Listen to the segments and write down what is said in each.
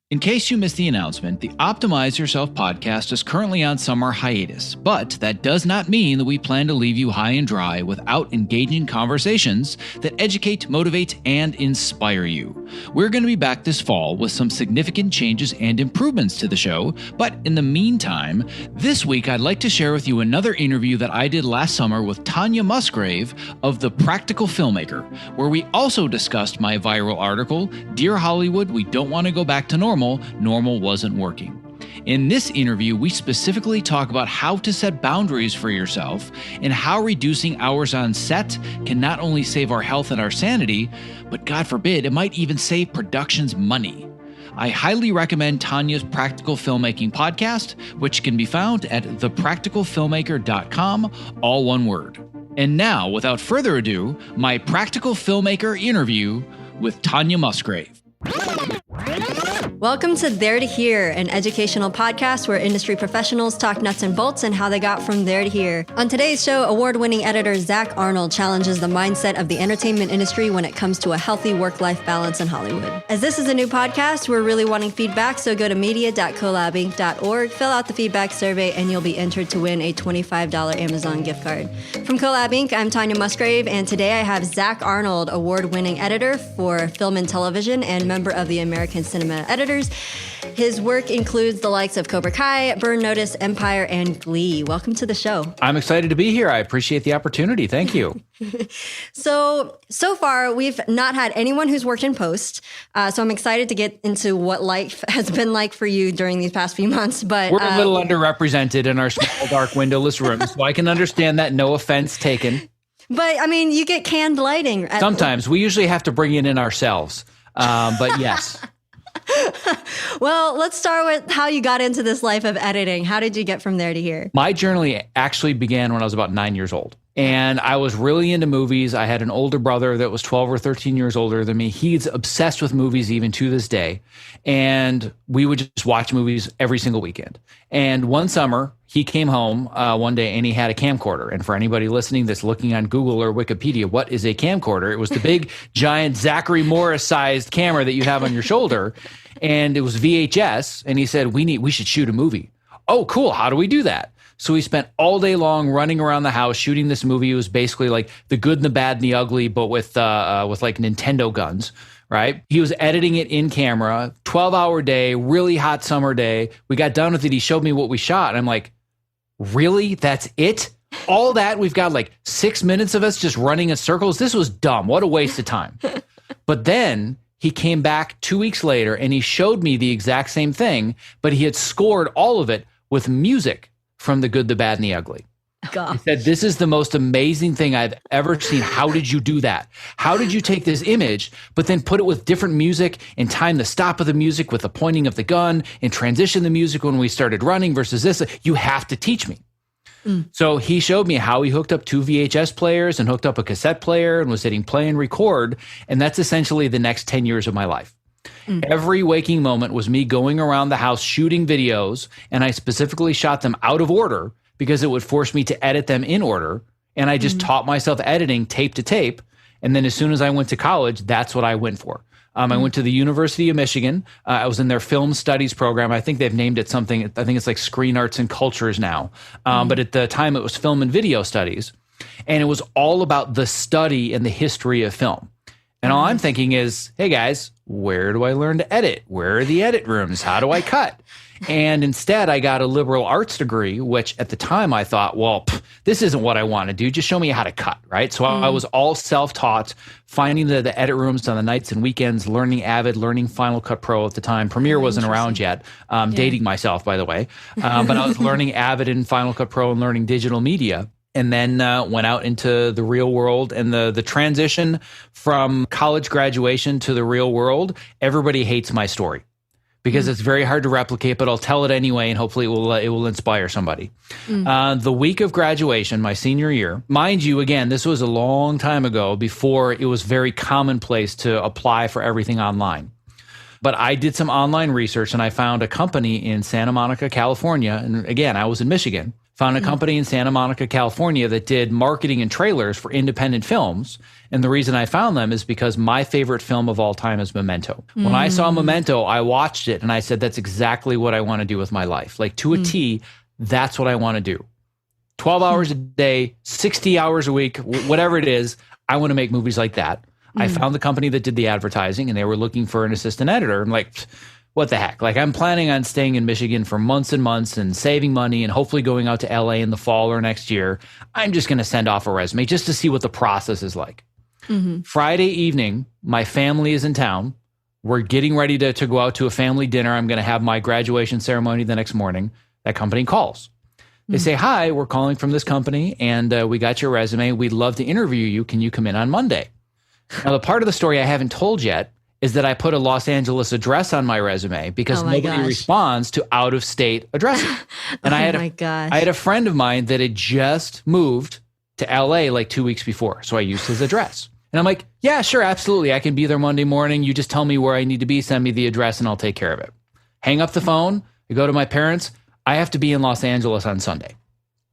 In case you missed the announcement, the Optimize Yourself podcast is currently on summer hiatus, but that does not mean that we plan to leave you high and dry without engaging conversations that educate, motivate, and inspire you. We're going to be back this fall with some significant changes and improvements to the show, but in the meantime, this week I'd like to share with you another interview that I did last summer with Tanya Musgrave of the Practical Filmmaker, where we also discussed my viral article, Dear Hollywood, We Don't Want to Go Back to Normal wasn't working. In this interview, we specifically talk about how to set boundaries for yourself and how reducing hours on set can not only save our health and our sanity, but God forbid, it might even save production's money. I highly recommend Tanya's Practical Filmmaking podcast, which can be found at thepracticalfilmmaker.com, all one word. And now, without further ado, my Practical Filmmaker interview with Tanya Musgrave. Welcome to There to Here, an educational podcast where industry professionals talk nuts and bolts and how they got from there to here. On today's show, award-winning editor Zach Arnold challenges the mindset of the entertainment industry when it comes to a healthy work-life balance in Hollywood. As this is a new podcast, we're really wanting feedback, so go to media.collabinc.org, fill out the feedback survey, and you'll be entered to win a $25 Amazon gift card. From Collab Inc., I'm Tanya Musgrave, and today I have Zach Arnold, award-winning editor for film and television and member of the American Cinema Editors. His work includes the likes of Cobra Kai, Burn Notice, Empire, and Glee. Welcome to the show. I'm excited to be here. I appreciate the opportunity. Thank you. So far, we've not had anyone who's worked in post. So I'm excited to get into what life has been like for you during these past few months. But we're a little underrepresented in our small, dark, windowless room, so I can understand that. No offense taken. But I mean, you get canned lighting. Sometimes we usually have to bring it in ourselves. But yes. Well, let's start with how you got into this life of editing. How did you get from there to here? My journey actually began when I was about 9 years old. And I was really into movies. I had an older brother that was 12 or 13 years older than me. He's obsessed with movies even to this day. And we would just watch movies every single weekend. And one summer, he came home one day and he had a camcorder. And for anybody listening that's looking on Google or Wikipedia, what is a camcorder? It was the big, giant Zachary Morris-sized camera that you have on your shoulder. And it was VHS. And he said, we should shoot a movie. Oh, cool. How do we do that? So we spent all day long running around the house shooting this movie. It was basically like The Good and the Bad and the Ugly, but with like Nintendo guns, right? He was editing it in camera, 12-hour day, really hot summer day. We got done with it. He showed me what we shot. And I'm like, really? That's it? All that? We've got like 6 minutes of us just running in circles? This was dumb. What a waste of time. But then he came back 2 weeks later and he showed me the exact same thing, but he had scored all of it with music from The Good, the Bad, and the Ugly. God. He said, this is the most amazing thing I've ever seen. How did you do that? How did you take this image, but then put it with different music and time the stop of the music with the pointing of the gun and transition the music when we started running versus this? You have to teach me. So he showed me how he hooked up 2 VHS players and hooked up a cassette player and was hitting play and record. And that's essentially the next 10 years of my life. Every waking moment was me going around the house shooting videos, and I specifically shot them out of order because it would force me to edit them in order. And I just taught myself editing tape to tape. And then as soon as I went to college, that's what I went for. I went to the University of Michigan. I was in their film studies program. I think they've named it something. I think it's like Screen Arts and Cultures now. But at the time, it was film and video studies. And it was all about the study and the history of film. And all I'm thinking is, hey, guys, where do I learn to edit? Where are the edit rooms? How do I cut? And instead, I got a liberal arts degree, which at the time I thought, well, this isn't what I want to do. Just show me how to cut, right? So I was all self-taught, finding the edit rooms on the nights and weekends, learning Avid, learning Final Cut Pro at the time. Premiere wasn't around yet. Dating myself, by the way. But I was learning Avid and Final Cut Pro and learning digital media. And then went out into the real world, and the transition from college graduation to the real world, everybody hates my story because it's very hard to replicate, but I'll tell it anyway, and hopefully it will inspire somebody. The week of graduation, my senior year, mind you, again, this was a long time ago before it was very commonplace to apply for everything online. But I did some online research, and I found a company in Santa Monica, California, and again, I was in Michigan, found a company in Santa Monica, California that did marketing and trailers for independent films. And the reason I found them is because my favorite film of all time is Memento. When I saw Memento, I watched it and I said, that's exactly what I want to do with my life. Like to a T, that's what I want to do. 12 hours a day, 60 hours a week, whatever it is, I want to make movies like that. I found the company that did the advertising and they were looking for an assistant editor. I'm like, what the heck? Like I'm planning on staying in Michigan for months and months and saving money and hopefully going out to LA in the fall or next year. I'm just going to send off a resume just to see what the process is like. Friday evening, my family is in town. We're getting ready to go out to a family dinner. I'm going to have my graduation ceremony the next morning. That company calls. They say, hi, we're calling from this company and we got your resume. We'd love to interview you. Can you come in on Monday? Now, the part of the story I haven't told yet is that I put a Los Angeles address on my resume because nobody responds to out-of-state addresses. And I had a friend of mine that had just moved to LA like 2 weeks before. So I used his address. And I'm like, yeah, sure, absolutely. I can be there Monday morning. You just tell me where I need to be, send me the address, and I'll take care of it. Hang up the phone. I go to my parents. I have to be in Los Angeles on Sunday.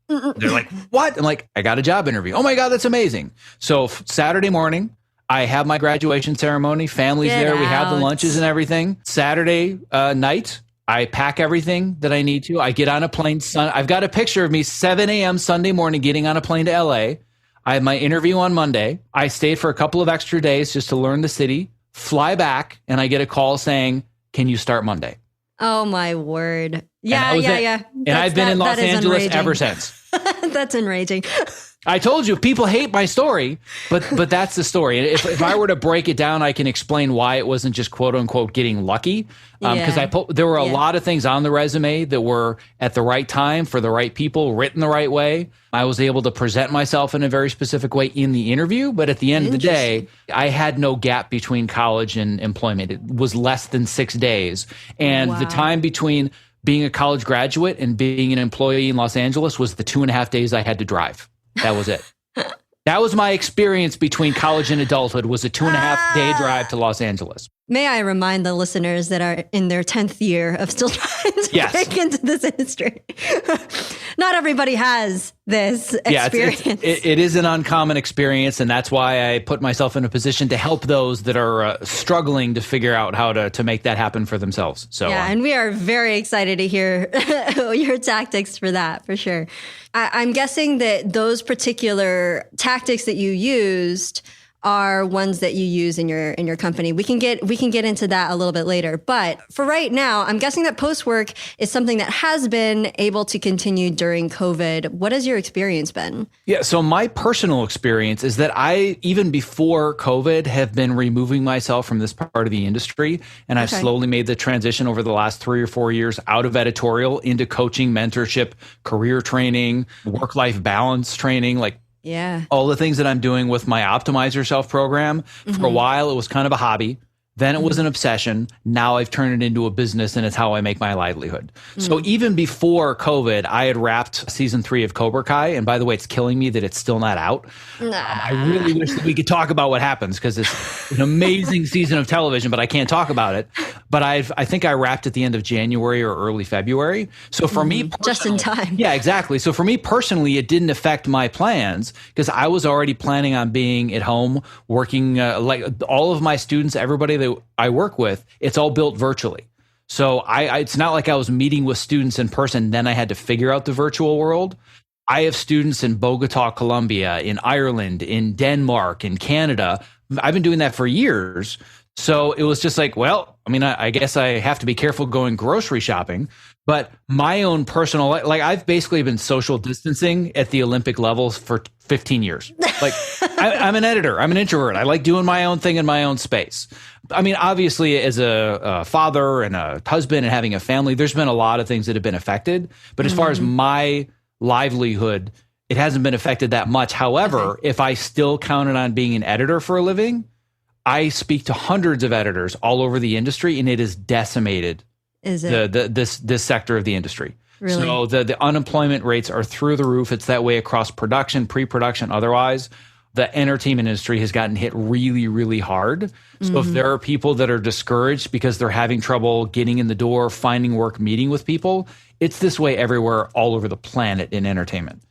They're like, what? I'm like, I got a job interview. Oh my God, that's amazing. So Saturday morning, I have my graduation ceremony. Family's there. We have the lunches and everything. Saturday night, I pack everything that I need to. I get on a plane. I've got a picture of me 7 a.m. Sunday morning getting on a plane to LA. I have my interview on Monday. I stayed for a couple of extra days just to learn the city, fly back, and I get a call saying, can you start Monday? Oh, my word. Yeah. And I've been in Los Angeles ever since. That's enraging. I told you, people hate my story, but that's the story. If I were to break it down, I can explain why it wasn't just quote unquote getting lucky. Because there were a lot of things on the resume that were at the right time for the right people, written the right way. I was able to present myself in a very specific way in the interview. But at the end of the day, I had no gap between college and employment. It was less than 6 days. And the time between being a college graduate and being an employee in Los Angeles was the 2.5 days I had to drive. That was it. That was my experience between college and adulthood, was a 2.5 day drive to Los Angeles. May I remind the listeners that are in their 10th year of still trying to break into this industry. Not everybody has this experience. It is an uncommon experience, and that's why I put myself in a position to help those that are struggling to figure out how to make that happen for themselves. So and we are very excited to hear your tactics for that, for sure. I'm guessing that those particular tactics that you used are ones that you use in your company. We can get into that a little bit later. But for right now, I'm guessing that post-work is something that has been able to continue during COVID. What has your experience been? Yeah, so my personal experience is that I, even before COVID, have been removing myself from this part of the industry. And I've slowly made the transition over the last 3 or 4 years out of editorial into coaching, mentorship, career training, work-life balance training, all the things that I'm doing with my Optimize Yourself program. For a while, it was kind of a hobby. Then it was an obsession. Now I've turned it into a business, and it's how I make my livelihood. So even before COVID, I had wrapped season 3 of Cobra Kai. And by the way, it's killing me that it's still not out. I really wish that we could talk about what happens, because it's an amazing season of television, but I can't talk about it. But I think I wrapped at the end of January or early February. So for me, just in time. Yeah, exactly. So for me personally, it didn't affect my plans, because I was already planning on being at home, working like all of my students, everybody that I work with, it's all built virtually. So it's not like I was meeting with students in person, then I had to figure out the virtual world. I have students in Bogota, Colombia, in Ireland, in Denmark, in Canada. I've been doing that for years. So it was just like, well, I mean, I guess I have to be careful going grocery shopping. But my own personal, like I've basically been social distancing at the Olympic levels for 15 years. Like I'm an editor. I'm an introvert. I like doing my own thing in my own space. I mean, obviously, as a father and a husband and having a family, there's been a lot of things that have been affected. But as far as my livelihood, it hasn't been affected that much. However, if I still counted on being an editor for a living, I speak to hundreds of editors all over the industry, and it has decimated this sector of the industry. Really? So the unemployment rates are through the roof. It's that way across production, pre-production, otherwise. the entertainment industry has gotten hit really, really hard. So if there are people that are discouraged because they're having trouble getting in the door, finding work, meeting with people, it's this way everywhere, all over the planet in entertainment.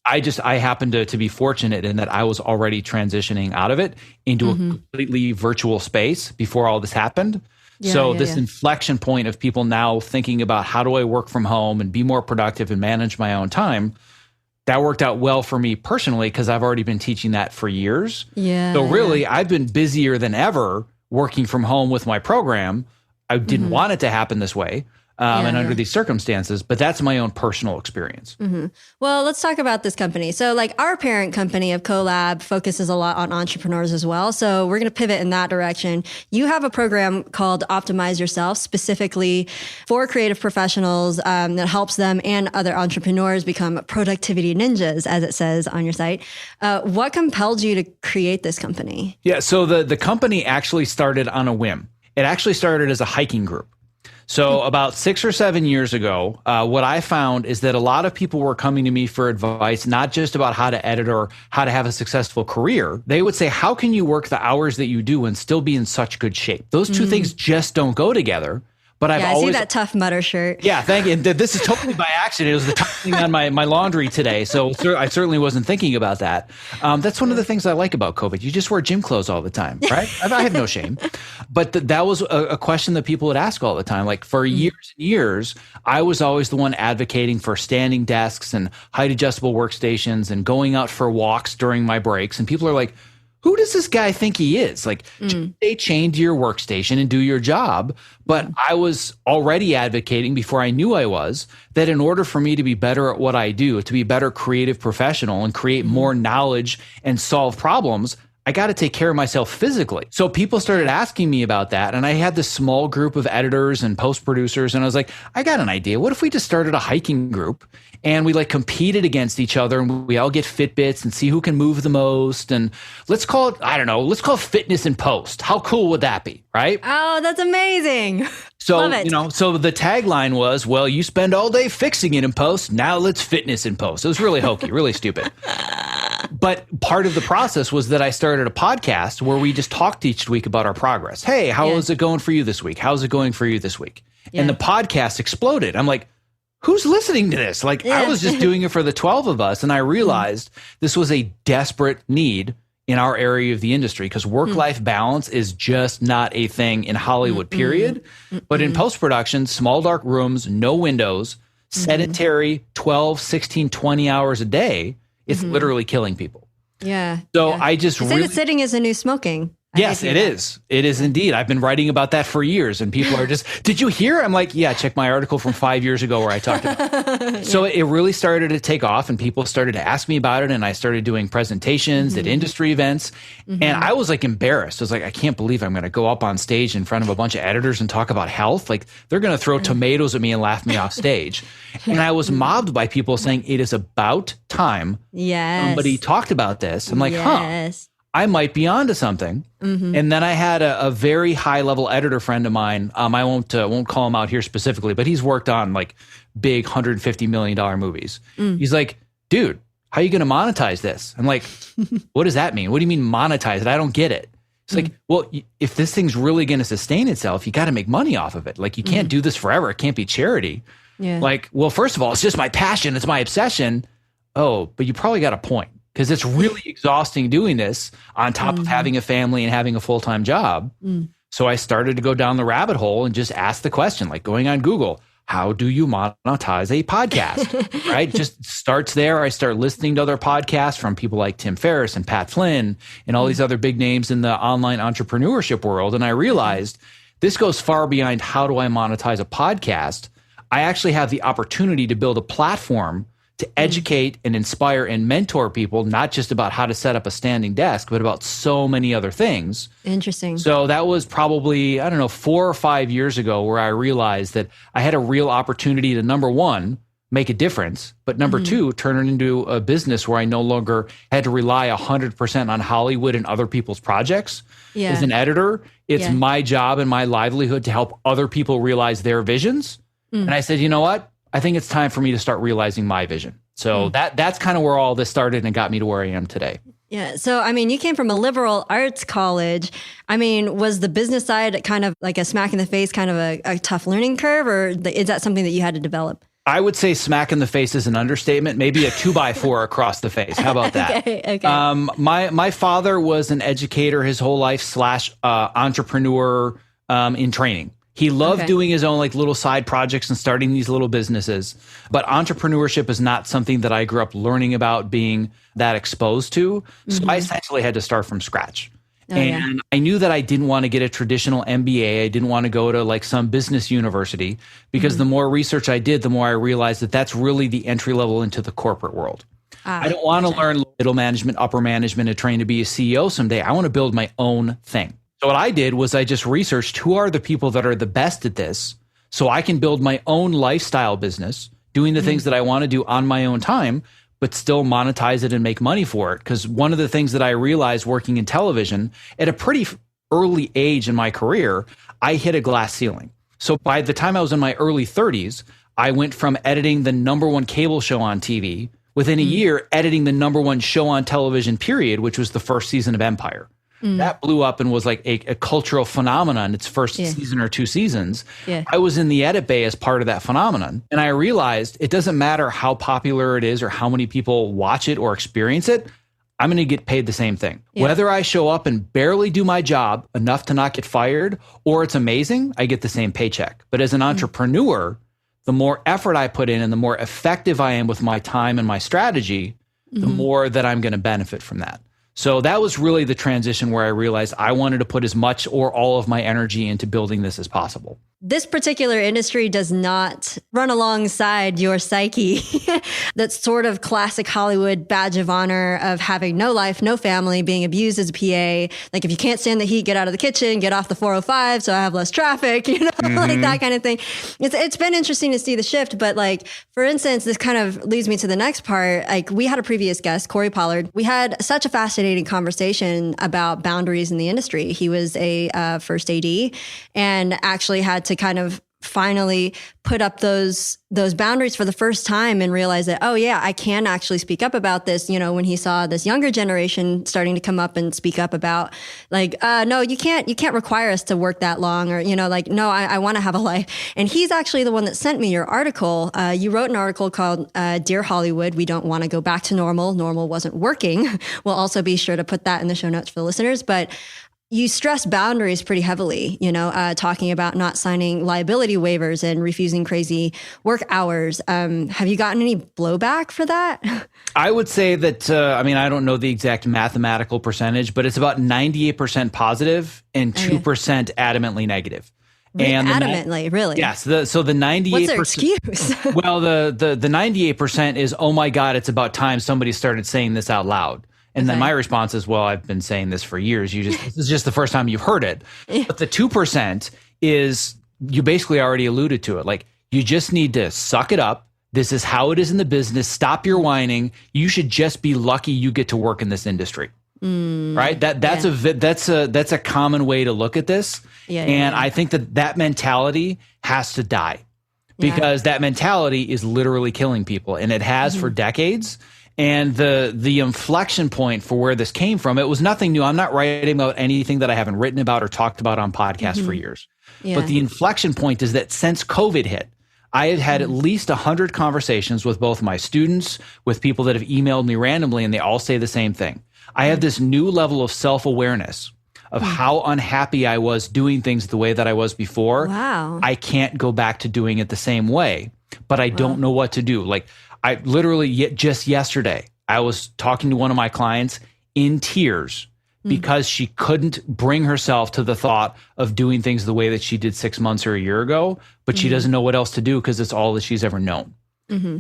I happen to be fortunate in that I was already transitioning out of it into a completely virtual space before all this happened. This inflection point of people now thinking about how do I work from home and be more productive and manage my own time, that worked out well for me personally because I've already been teaching that for years. So really, I've been busier than ever working from home with my program. I didn't want it to happen this way. Under these circumstances, but that's my own personal experience. Well, let's talk about this company. So like our parent company of Collab focuses a lot on entrepreneurs as well. So we're going to pivot in that direction. You have a program called Optimize Yourself specifically for creative professionals that helps them and other entrepreneurs become productivity ninjas, as it says on your site. What compelled you to create this company? Yeah, so the company actually started on a whim. It actually started as a hiking group. So about 6 or 7 years ago, what I found is that a lot of people were coming to me for advice, not just about how to edit or how to have a successful career. They would say, how can you work the hours that you do and still be in such good shape? Those two things just don't go together. But I see that Tough Mudder shirt. Yeah, thank you. And this is totally by accident. It was the top thing on my laundry today. So I certainly wasn't thinking about that. That's one of the things I like about COVID. You just wear gym clothes all the time, right? I have no shame. But that was a question that people would ask all the time. Like for years and years, I was always the one advocating for standing desks and height adjustable workstations and going out for walks during my breaks. And people are like, who does this guy think he is? Like, stay chained to your workstation and do your job. But I was already advocating before I knew I was that in order for me to be better at what I do, to be a better creative professional and create more knowledge and solve problems, I got to take care of myself physically. So people started asking me about that. And I had this small group of editors and post producers. And I was like, I got an idea. What if we just started a hiking group and we like competed against each other and we all get Fitbits and see who can move the most? And let's call it, I don't know, let's call it fitness in post. How cool would that be? Right? Oh, that's amazing. So, Love it. So the tagline was, well, you spend all day fixing it in post. Now let's fitness in post. It was really hokey, really stupid. But part of the process was that I started a podcast where we just talked each week about our progress. Hey, how is it going for you this week? How's it going for you this week? And the podcast exploded. I'm like, who's listening to this? Like I was just doing it for the 12 of us. And I realized this was a desperate need in our area of the industry because work-life balance is just not a thing in Hollywood, period. But in post-production, small dark rooms, no windows, sedentary 12, 16, 20 hours a day, it's literally killing people. So I just really... that sitting is the new smoking. Yes, it is. It is indeed. I've been writing about that for years and people are just, did you hear? I'm like, yeah, check my article from 5 years ago where I talked about it. So it really started to take off and people started to ask me about it and I started doing presentations at industry events and I was like embarrassed. I was like, I can't believe I'm going to go up on stage in front of a bunch of editors and talk about health. Like they're going to throw tomatoes at me and laugh me off stage. And I was mobbed by people saying it is about time somebody talked about this. I'm like, I might be onto something. And then I had a very high level editor friend of mine. I won't call him out here specifically, but he's worked on like big $150 million movies. He's like, dude, how are you going to monetize this? I'm like, what does that mean? What do you mean monetize it? I don't get it. It's like, well, if this thing's really going to sustain itself, you got to make money off of it. Like you can't do this forever. It can't be charity. Like, well, first of all, it's just my passion. It's my obsession. Oh, but you probably got a point. Because it's really exhausting doing this on top of having a family and having a full-time job. So I started to go down the rabbit hole and just ask the question, like going on Google, how do you monetize a podcast? Right? Just starts there. I start listening to other podcasts from people like Tim Ferriss and Pat Flynn and all these other big names in the online entrepreneurship world. And I realized this goes far beyond how do I monetize a podcast. I actually have the opportunity to build a platform to educate and inspire and mentor people, not just about how to set up a standing desk, but about so many other things. Interesting. So that was probably, 4 or 5 years ago where I realized that I had a real opportunity to, number one, make a difference, but number two, turn it into a business where I no longer had to rely 100% on Hollywood and other people's projects. As an editor, it's my job and my livelihood to help other people realize their visions. And I said, you know what? I think it's time for me to start realizing my vision. So that's kind of where all this started and got me to where I am today. Yeah. So, I mean, you came from a liberal arts college. I mean, was the business side kind of like a smack in the face, kind of a tough learning curve, or is that something that you had to develop? I would say smack in the face is an understatement, maybe a 2x4 across the face. How about that? Okay. My father was an educator his whole life / entrepreneur in training. He loved doing his own like little side projects and starting these little businesses. But entrepreneurship is not something that I grew up learning about, being that exposed to. So I essentially had to start from scratch. And I knew that I didn't want to get a traditional MBA. I didn't want to go to like some business university, because the more research I did, the more I realized that that's really the entry level into the corporate world. I don't want to learn middle management, upper management, and train to be a CEO someday. I want to build my own thing. So what I did was I just researched who are the people that are the best at this, so I can build my own lifestyle business, doing the things that I want to do on my own time, but still monetize it and make money for it. Because one of the things that I realized working in television at a pretty early age in my career, I hit a glass ceiling. So by the time I was in my early 30s, I went from editing the #1 cable show on TV, within a year, editing the #1 show on television, period, which was the first season of Empire. That blew up and was like a cultural phenomenon its first season or 2 seasons. I was in the edit bay as part of that phenomenon. And I realized it doesn't matter how popular it is or how many people watch it or experience it, I'm going to get paid the same thing. Whether I show up and barely do my job enough to not get fired, or it's amazing, I get the same paycheck. But as an entrepreneur, the more effort I put in and the more effective I am with my time and my strategy, the more that I'm going to benefit from that. So that was really the transition where I realized I wanted to put as much or all of my energy into building this as possible. This particular industry does not run alongside your psyche. That sort of classic Hollywood badge of honor of having no life, no family, being abused as a PA. Like, if you can't stand the heat, get out of the kitchen, get off the 405 so I have less traffic, like that kind of thing. It's been interesting to see the shift. But like, for instance, this kind of leads me to the next part. Like, we had a previous guest, Corey Pollard. We had such a fascinating conversation about boundaries in the industry. He was a first AD and actually had to kind of finally put up those boundaries for the first time and realize that, oh yeah, I can actually speak up about this. When he saw this younger generation starting to come up and speak up about like, no, you can't require us to work that long, or, no, I want to have a life. And he's actually the one that sent me your article. You wrote an article called, Dear Hollywood, We Don't Want to Go Back to Normal. Normal wasn't working. We'll also be sure to put that in the show notes for the listeners. But you stress boundaries pretty heavily, talking about not signing liability waivers and refusing crazy work hours. Have you gotten any blowback for that? I would say that, I don't know the exact mathematical percentage, but it's about 98% positive and 2% adamantly negative. And adamantly, really? Yes. So the 98%. What's their excuse? Well, the 98% is, oh my God, it's about time somebody started saying this out loud. And then my response is, well, I've been saying this for years. This is just the first time you've heard it. But the 2% is, you basically already alluded to it. Like, you just need to suck it up. This is how it is in the business. Stop your whining. You should just be lucky you get to work in this industry. Right? That's a common way to look at this. I think that mentality has to die, because that mentality is literally killing people, and it has for decades. And the inflection point for where this came from, it was nothing new. I'm not writing about anything that I haven't written about or talked about on podcasts for years. But the inflection point is that since COVID hit, I have had at least 100 conversations with both my students, with people that have emailed me randomly, and they all say the same thing. I have this new level of self-awareness of how unhappy I was doing things the way that I was before. Wow. I can't go back to doing it the same way, but I don't know what to do. Like, I literally just yesterday, I was talking to one of my clients in tears because she couldn't bring herself to the thought of doing things the way that she did 6 months or a year ago, but she doesn't know what else to do because it's all that she's ever known.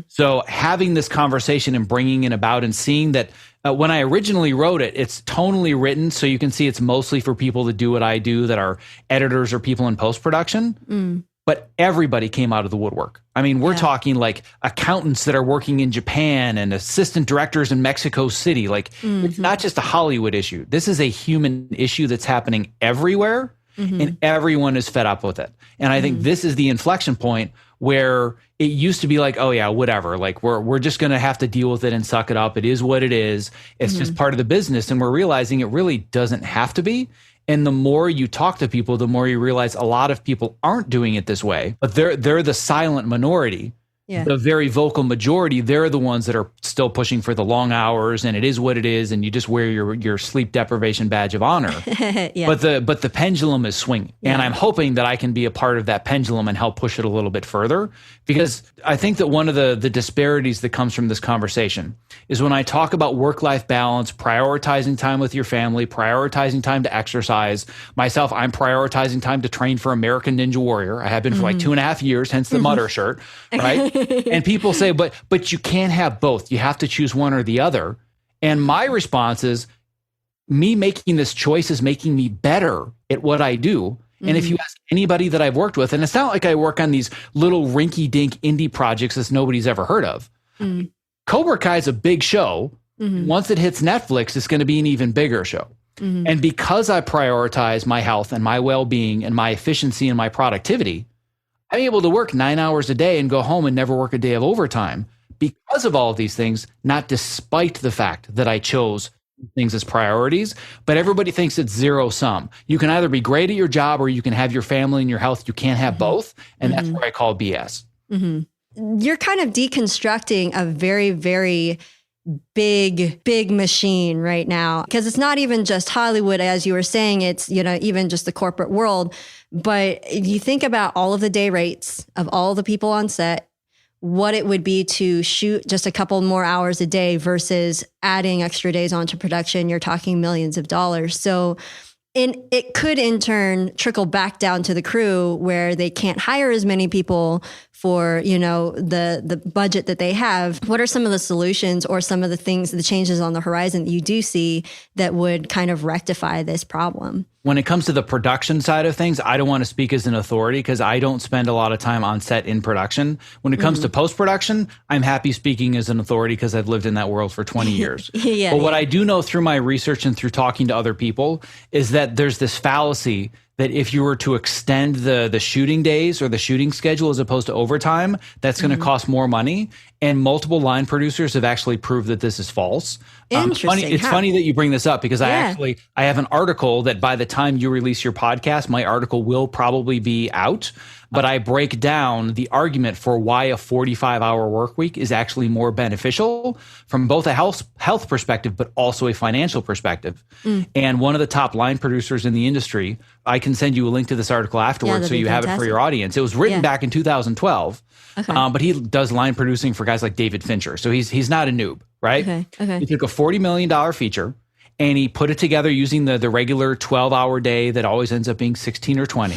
So having this conversation and bringing it about and seeing that when I originally wrote it, it's tonally written. So you can see it's mostly for people that do what I do, that are editors or people in post-production. But everybody came out of the woodwork. I mean, we're talking like accountants that are working in Japan and assistant directors in Mexico City. Like, it's not just a Hollywood issue. This is a human issue that's happening everywhere. and everyone is fed up with it. And I think this is the inflection point where it used to be like, oh yeah, whatever. Like we're just going to have to deal with it and suck it up. It is what it is. It's just part of the business. And we're realizing it really doesn't have to be. And the more you talk to people, the more you realize a lot of people aren't doing it this way, but they're the silent minority. Yeah. The very vocal majority, they're the ones that are still pushing for the long hours, and it is what it is, and you just wear your sleep deprivation badge of honor. But the pendulum is swinging, and I'm hoping that I can be a part of that pendulum and help push it a little bit further, because I think that one of the disparities that comes from this conversation is when I talk about work-life balance, prioritizing time with your family, prioritizing time to exercise. Myself, I'm prioritizing time to train for American Ninja Warrior. I have been for like 2.5 years, hence the Mutter shirt, right? And people say, but you can't have both. You have to choose one or the other. And my response is, me making this choice is making me better at what I do. And if you ask anybody that I've worked with, and it's not like I work on these little rinky-dink indie projects that nobody's ever heard of. Cobra Kai is a big show. Once it hits Netflix, it's going to be an even bigger show. And because I prioritize my health and my well-being and my efficiency and my productivity, I'm able to work 9 hours a day and go home and never work a day of overtime because of all of these things, not despite the fact that I chose things as priorities. But everybody thinks it's zero sum. You can either be great at your job or you can have your family and your health. You can't have both. And that's where I call BS. You're kind of deconstructing a very, very big machine right now, because it's not even just Hollywood, as you were saying, it's, even just the corporate world. But if you think about all of the day rates of all the people on set, what it would be to shoot just a couple more hours a day versus adding extra days onto production, you're talking millions of dollars. So it could in turn trickle back down to the crew where they can't hire as many people for, the budget that they have. What are some of the solutions or some of the things, the changes on the horizon that you do see that would kind of rectify this problem? When it comes to the production side of things, I don't want to speak as an authority because I don't spend a lot of time on set in production. When it comes to post-production, I'm happy speaking as an authority because I've lived in that world for 20 years. But what I do know through my research and through talking to other people is that there's this fallacy that if you were to extend the shooting days or the shooting schedule as opposed to overtime, that's going to cost more money. And multiple line producers have actually proved that this is false. Interesting. It's funny that you bring this up because I have an article that by the time you release your podcast, my article will probably be out. But I break down the argument for why a 45-hour work week is actually more beneficial from both a health perspective, but also a financial perspective. And one of the top line producers in the industry, I can send you a link to this article afterwards so you have it for your audience. It was written back in 2012, but he does line producing for guys like David Fincher. So he's not a noob, right? He took a $40 million feature and he put it together using the regular 12-hour day that always ends up being 16 or 20.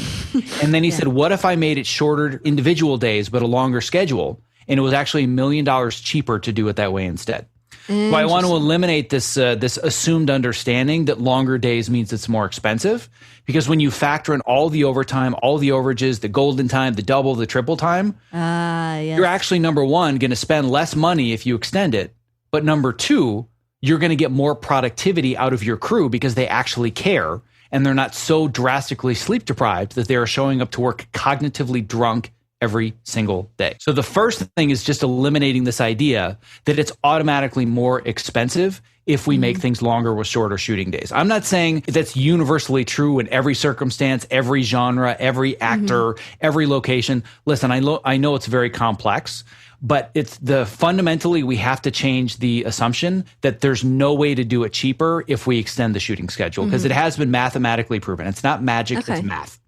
And then he said, what if I made it shorter individual days, but a longer schedule? And it was actually $1 million cheaper to do it that way instead. So I want to eliminate this assumed understanding that longer days means it's more expensive. Because when you factor in all the overtime, all the overages, the golden time, the double, the triple time, you're actually, number one, going to spend less money if you extend it. But number two, you're going to get more productivity out of your crew because they actually care and they're not so drastically sleep deprived that they're showing up to work cognitively drunk every single day. So the first thing is just eliminating this idea that it's automatically more expensive if we make things longer with shorter shooting days. I'm not saying that's universally true in every circumstance, every genre, every actor, every location. Listen, I know it's very complex, but it's fundamentally we have to change the assumption that there's no way to do it cheaper if we extend the shooting schedule because it has been mathematically proven. It's not magic, it's math.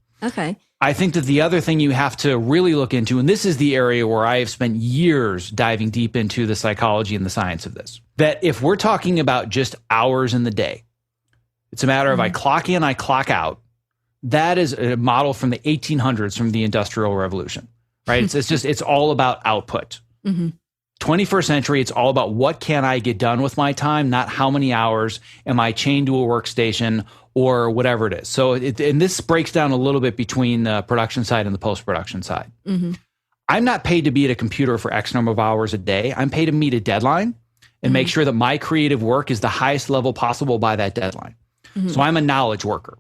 I think that the other thing you have to really look into, and this is the area where I have spent years diving deep into the psychology and the science of this, that if we're talking about just hours in the day, it's a matter of I clock in, I clock out. That is a model from the 1800s, from the Industrial Revolution, right? It's all about output. 21st century, it's all about what can I get done with my time, not how many hours am I chained to a workstation or whatever it is. So, and this breaks down a little bit between the production side and the post-production side. I'm not paid to be at a computer for X number of hours a day. I'm paid to meet a deadline and make sure that my creative work is the highest level possible by that deadline. So I'm a knowledge worker.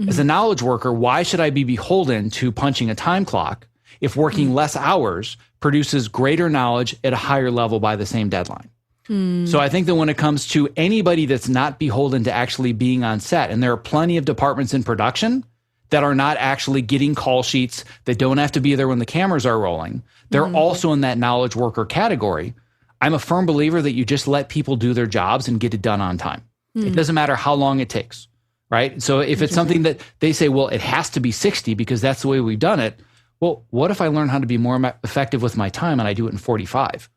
As a knowledge worker, why should I be beholden to punching a time clock if working less hours produces greater knowledge at a higher level by the same deadline? So I think that when it comes to anybody that's not beholden to actually being on set, and there are plenty of departments in production that are not actually getting call sheets, that don't have to be there when the cameras are rolling, they're also in that knowledge worker category. I'm a firm believer that you just let people do their jobs and get it done on time. It doesn't matter how long it takes, right? So if it's something that they say, well, it has to be 60 because that's the way we've done it. Well, what if I learn how to be more effective with my time and I do it in 45?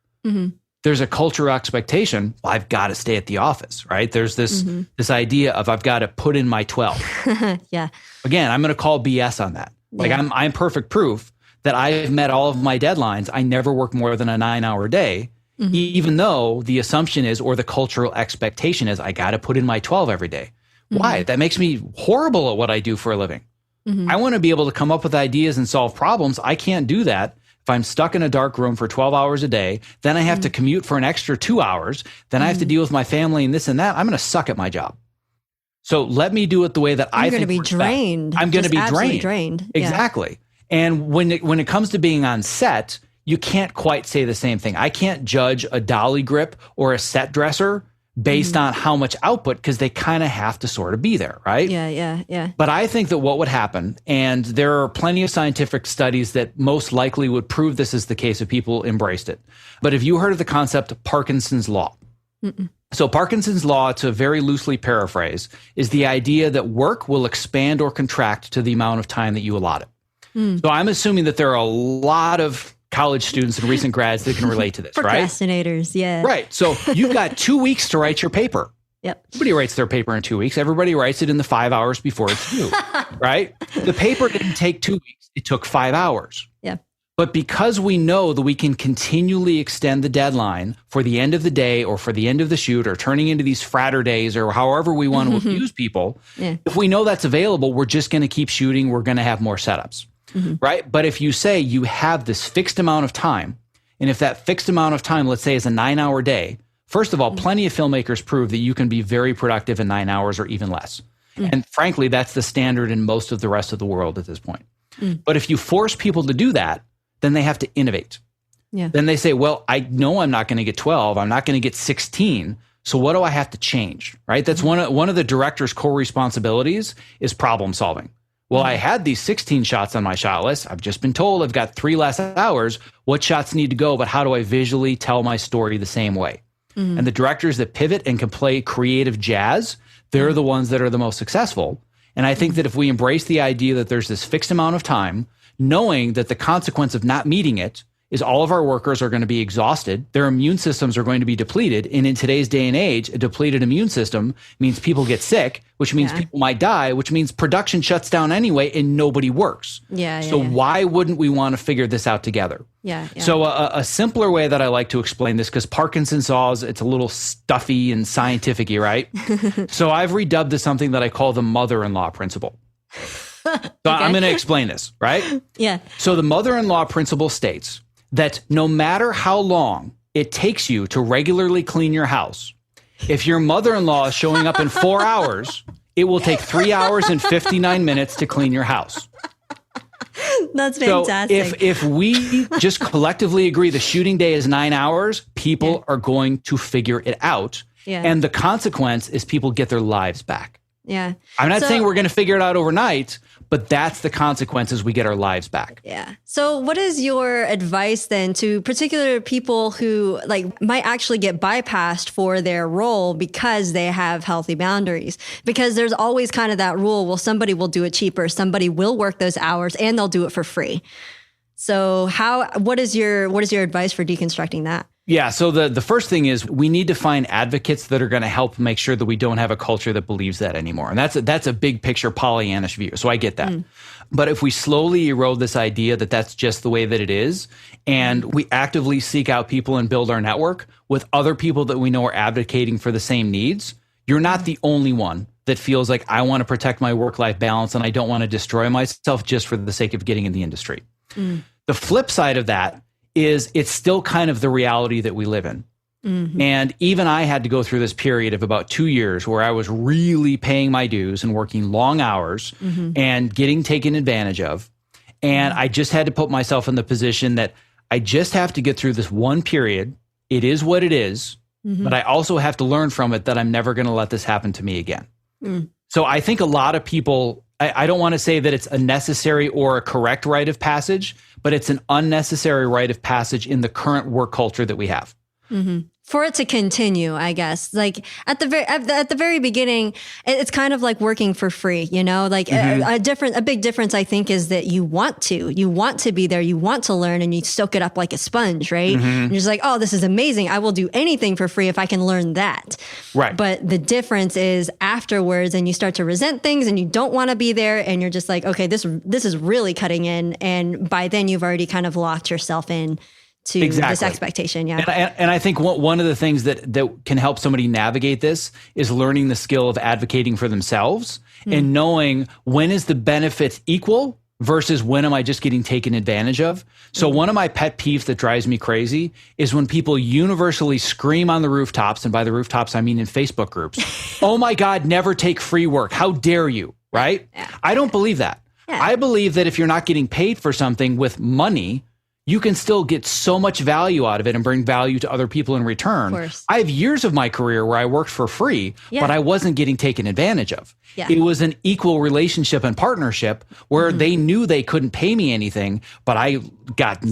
There's a cultural expectation. Well, I've got to stay at the office, right? There's this idea of I've got to put in my 12. Yeah. Again, I'm going to call BS on that. Like I'm perfect proof that I've met all of my deadlines. I never work more than a 9-hour day, even though the assumption is, or the cultural expectation is, I got to put in my 12 every day. Why? That makes me horrible at what I do for a living. I want to be able to come up with ideas and solve problems. I can't do that if I'm stuck in a dark room for 12 hours a day. Then I have to commute for an extra 2 hours. Then I have to deal with my family and this and that. I'm going to suck at my job. So let me do it the way that I think. You're going to be drained. I'm going to be drained. Exactly. And when it comes to being on set, you can't quite say the same thing. I can't judge a dolly grip or a set dresser based on how much output, because they kind of have to sort of be there, right? Yeah. But I think that what would happen, and there are plenty of scientific studies that most likely would prove this is the case if people embraced it. But have you heard of the concept of Parkinson's Law? So Parkinson's Law, to very loosely paraphrase, is the idea that work will expand or contract to the amount of time that you allot it. So I'm assuming that there are a lot of college students and recent grads that can relate to this, right? Procrastinators, yeah. Right. So you've got 2 weeks to write your paper. Yep. Nobody writes their paper in 2 weeks. Everybody writes it in the 5 hours before it's due, right? The paper didn't take 2 weeks. It took 5 hours. Yeah. But because we know that we can continually extend the deadline for the end of the day or for the end of the shoot or turning into these fratter days or however we want to abuse people, if we know that's available, we're just going to keep shooting. We're going to have more setups. Right? But if you say you have this fixed amount of time, and if that fixed amount of time, let's say, is a 9-hour day, first of all, plenty of filmmakers prove that you can be very productive in 9 hours or even less. And frankly, that's the standard in most of the rest of the world at this point. But if you force people to do that, then they have to innovate. Then they say, well, I know I'm not going to get 12. I'm not going to get 16. So what do I have to change? Right? That's one of the director's core responsibilities is problem solving. Well, I had these 16 shots on my shot list. I've just been told I've got 3 less hours. What shots need to go, but how do I visually tell my story the same way? And the directors that pivot and can play creative jazz, they're the ones that are the most successful. And I think that if we embrace the idea that there's this fixed amount of time, knowing that the consequence of not meeting it is all of our workers are going to be exhausted. Their immune systems are going to be depleted. And in today's day and age, a depleted immune system means people get sick, which means people might die, which means production shuts down anyway and nobody works. So why wouldn't we want to figure this out together? So a simpler way that I like to explain this, because Parkinson's Law, it's a little stuffy and scientific-y, right? So I've redubbed this something that I call the mother-in-law principle. So I'm going to explain this, right? So the mother-in-law principle states that no matter how long it takes you to regularly clean your house, if your mother-in-law is showing up in 4 hours, it will take 3 hours and 59 minutes to clean your house. That's fantastic. So if we just collectively agree the shooting day is 9 hours, people are going to figure it out. And the consequence is people get their lives back. I'm not saying we're going to figure it out overnight, but that's the consequences. We get our lives back. So what is your advice then to particular people who might actually get bypassed for their role because they have healthy boundaries? Because there's always kind of that rule, well, somebody will do it cheaper. Somebody will work those hours and they'll do it for free. So what is your advice for deconstructing that? So the first thing is we need to find advocates that are going to help make sure that we don't have a culture that believes that anymore. And that's a big picture Pollyannish view. So I get that. But if we slowly erode this idea that that's just the way that it is, and we actively seek out people and build our network with other people that we know are advocating for the same needs, you're not the only one that feels like I want to protect my work-life balance and I don't want to destroy myself just for the sake of getting in the industry. The flip side of that is it's still kind of the reality that we live in. And even I had to go through this period of about 2 years where I was really paying my dues and working long hours and getting taken advantage of. And I just had to put myself in the position that I just have to get through this one period. It is what it is, but I also have to learn from it that I'm never going to let this happen to me again. So I think a lot of people, I don't want to say that it's a necessary or a correct rite of passage, but it's an unnecessary rite of passage in the current work culture that we have. For it to continue, I guess, like at the very beginning, it's kind of like working for free, you know, like a big difference, I think, is that you want to be there, you want to learn, and you soak it up like a sponge, right? And you're just like, oh, this is amazing. I will do anything for free if I can learn that. Right. But the difference is afterwards, and you start to resent things and you don't want to be there. And you're just like, okay, this is really cutting in. And by then you've already kind of locked yourself in to this expectation. Yeah. And I think one of the things that can help somebody navigate this is learning the skill of advocating for themselves and knowing when is the benefit equal versus when am I just getting taken advantage of. So one of my pet peeves that drives me crazy is when people universally scream on the rooftops, and by the rooftops, I mean in Facebook groups, oh my God, never take free work. How dare you, right? Yeah. I don't believe that. Yeah. I believe that if you're not getting paid for something with money, you can still get so much value out of it and bring value to other people in return. I have years of my career where I worked for free, but I wasn't getting taken advantage of. Yeah. It was an equal relationship and partnership where they knew they couldn't pay me anything, but I got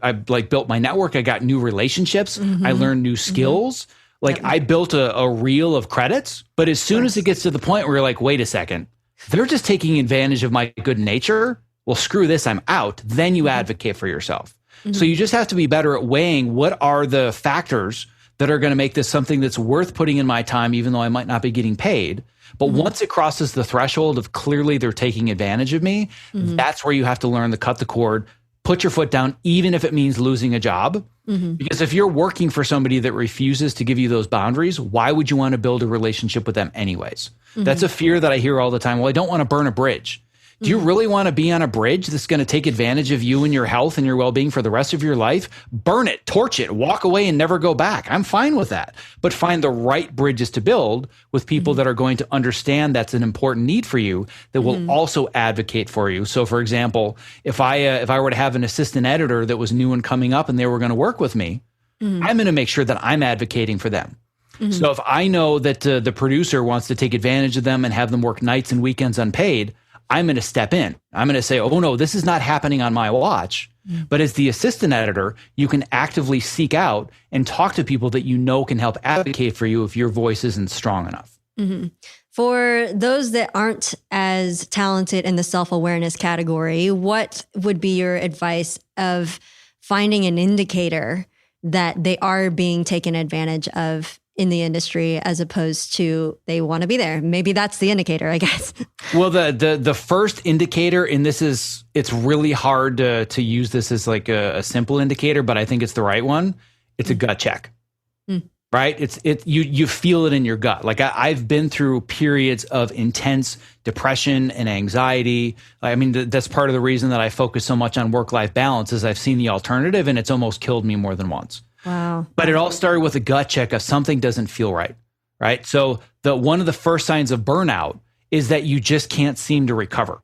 I built my network. I got new relationships. I learned new skills. I built a reel of credits, but as soon as it gets to the point where you're like, wait a second, they're just taking advantage of my good nature. Well, screw this, I'm out. Then you advocate for yourself. So you just have to be better at weighing what are the factors that are going to make this something that's worth putting in my time, even though I might not be getting paid. But once it crosses the threshold of clearly they're taking advantage of me, that's where you have to learn to cut the cord, put your foot down, even if it means losing a job. Because if you're working for somebody that refuses to give you those boundaries, why would you want to build a relationship with them anyways? That's a fear that I hear all the time. Well, I don't want to burn a bridge. Do you really want to be on a bridge that's going to take advantage of you and your health and your well-being for the rest of your life? Burn it, torch it, walk away and never go back. I'm fine with that. But find the right bridges to build with people that are going to understand that's an important need for you, that will also advocate for you. So for example, if I were to have an assistant editor that was new and coming up and they were going to work with me, I'm going to make sure that I'm advocating for them. So if I know that the producer wants to take advantage of them and have them work nights and weekends unpaid, I'm going to step in. I'm going to say, oh no, this is not happening on my watch. But as the assistant editor, you can actively seek out and talk to people that you know can help advocate for you if your voice isn't strong enough. For those that aren't as talented in the self-awareness category, what would be your advice of finding an indicator that they are being taken advantage of in the industry as opposed to they want to be there? Maybe that's the indicator, I guess. Well, the first indicator, and it's really hard to use this as like a simple indicator, but I think it's the right one. It's a gut check, right? You feel it in your gut. Like I've been through periods of intense depression and anxiety. I mean, that's part of the reason that I focus so much on work-life balance is I've seen the alternative and it's almost killed me more than once. Wow. But it all started with a gut check of something doesn't feel right, right? So one of the first signs of burnout is that you just can't seem to recover,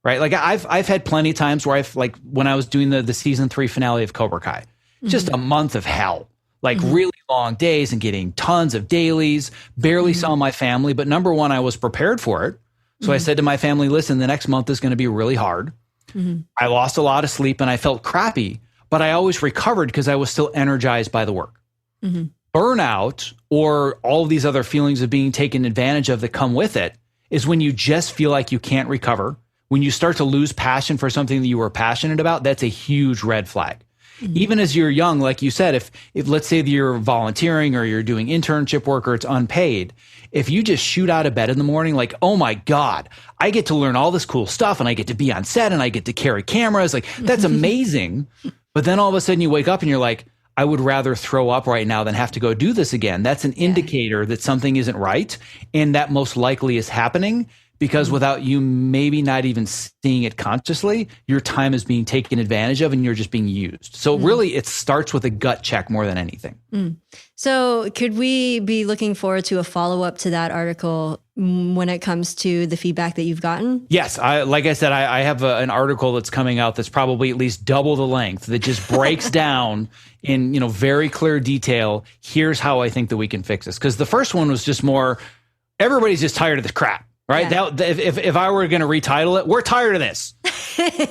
right? Like I've had plenty of times where when I was doing the season 3 finale of Cobra Kai, just a month of hell, like really long days and getting tons of dailies, barely saw my family. But number one, I was prepared for it. So I said to my family, listen, the next month is going to be really hard. I lost a lot of sleep and I felt crappy. But I always recovered because I was still energized by the work. Burnout, or all of these other feelings of being taken advantage of that come with it, is when you just feel like you can't recover. When you start to lose passion for something that you were passionate about, that's a huge red flag. Even as you're young, like you said, if let's say that you're volunteering or you're doing internship work or it's unpaid, if you just shoot out of bed in the morning, like, oh my God, I get to learn all this cool stuff and I get to be on set and I get to carry cameras, like that's amazing. But then all of a sudden you wake up and you're like, I would rather throw up right now than have to go do this again. That's an indicator that something isn't right. And that most likely is happening because without you maybe not even seeing it consciously, your time is being taken advantage of and you're just being used. So really it starts with a gut check more than anything. So could we be looking forward to a follow-up to that article when it comes to the feedback that you've gotten? Yes. Like I said, I have an article that's coming out that's probably at least double the length that just breaks down in, very clear detail. Here's how I think that we can fix this. Because the first one was just more, everybody's just tired of this crap. Right. Yeah. If I were going to retitle it, we're tired of this.